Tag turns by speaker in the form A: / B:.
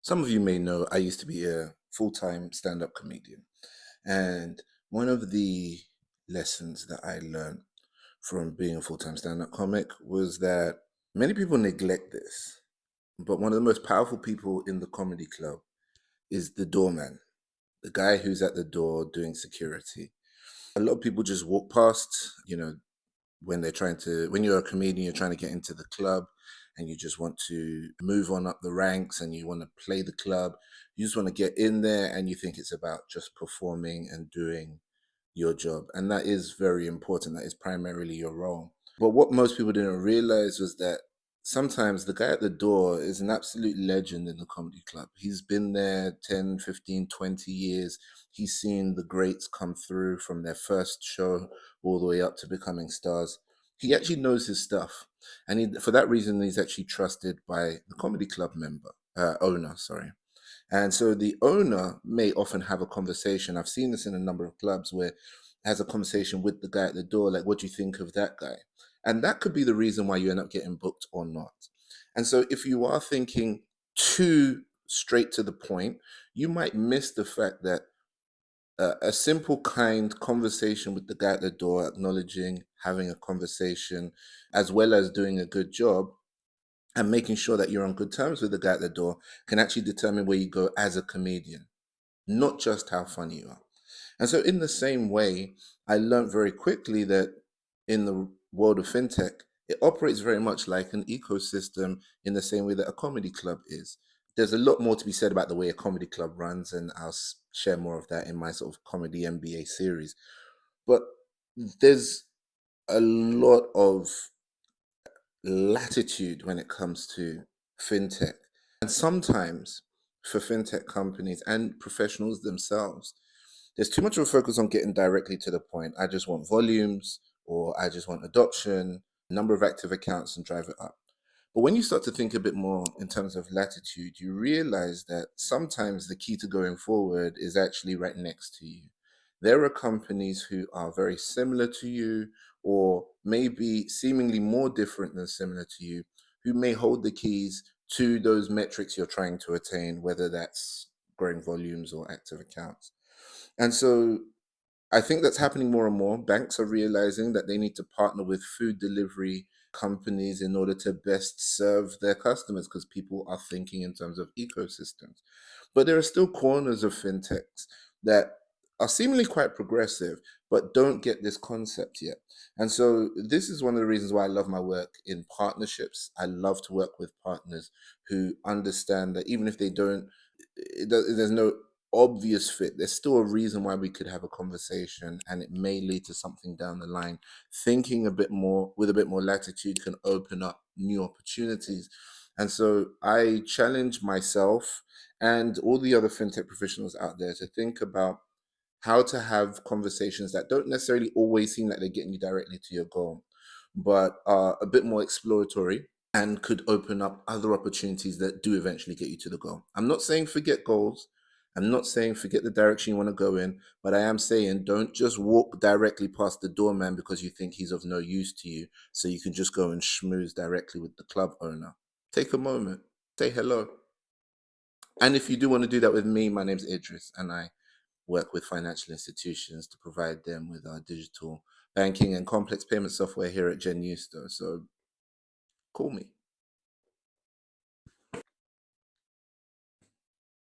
A: Some of you may know I used to be a full-time stand-up comedian. And one of the lessons that I learned from being a full-time stand-up comic was that many people neglect this, but one of the most powerful people in the comedy club is the doorman, the guy who's at the door doing security. A lot of people just walk past, when when you're a comedian, you're trying to get into the club and you just want to move on up the ranks and you want to play the club. You just want to get in there and you think it's about just performing and doing your job. And that is very important. That is primarily your role. But what most people didn't realize was that sometimes the guy at the door is an absolute legend in the comedy club. He's been there 10, 15, 20 years. He's seen the greats come through from their first show all the way up to becoming stars. He actually knows his stuff. And for that reason, he's actually trusted by the comedy club owner, sorry. And so the owner may often have a conversation. I've seen this in a number of clubs where has a conversation with the guy at the door, like, what do you think of that guy? And that could be the reason why you end up getting booked or not. And so if you are thinking too straight to the point, you might miss the fact that a simple, kind conversation with the guy at the door, acknowledging, having a conversation, as well as doing a good job and making sure that you're on good terms with the guy at the door can actually determine where you go as a comedian, not just how funny you are. And so, in the same way, I learned very quickly that in the world of fintech, it operates very much like an ecosystem in the same way that a comedy club is. There's a lot more to be said about the way a comedy club runs, and I'll share more of that in my sort of comedy MBA series. But there's a lot of latitude when it comes to fintech. And sometimes for fintech companies and professionals themselves, there's too much of a focus on getting directly to the point. I just want volumes, or I just want adoption, number of active accounts, and drive it up. But when you start to think a bit more in terms of latitude, you realize that sometimes the key to going forward is actually right next to you. There are companies who are very similar to you, or maybe seemingly more different than similar to you, who may hold the keys to those metrics you're trying to attain, whether that's growing volumes or active accounts. And so I think that's happening more and more. Banks are realizing that they need to partner with food delivery companies in order to best serve their customers because people are thinking in terms of ecosystems. But there are still corners of fintechs that are seemingly quite progressive, but don't get this concept yet. And so this is one of the reasons why I love my work in partnerships. I love to work with partners who understand that even if they don't, there's no obvious fit, there's still a reason why we could have a conversation and it may lead to something down the line. Thinking a bit more with a bit more latitude can open up new opportunities. And so I challenge myself and all the other fintech professionals out there to think about how to have conversations that don't necessarily always seem like they're getting you directly to your goal, but are a bit more exploratory and could open up other opportunities that do eventually get you to the goal. I'm not saying forget goals. I'm not saying forget the direction you want to go in, but I am saying don't just walk directly past the doorman because you think he's of no use to you, so you can just go and schmooze directly with the club owner. Take a moment, say hello. And if you do want to do that with me, my name's Idris, and I work with financial institutions to provide them with our digital banking and complex payment software here at Gen Usto. So call me.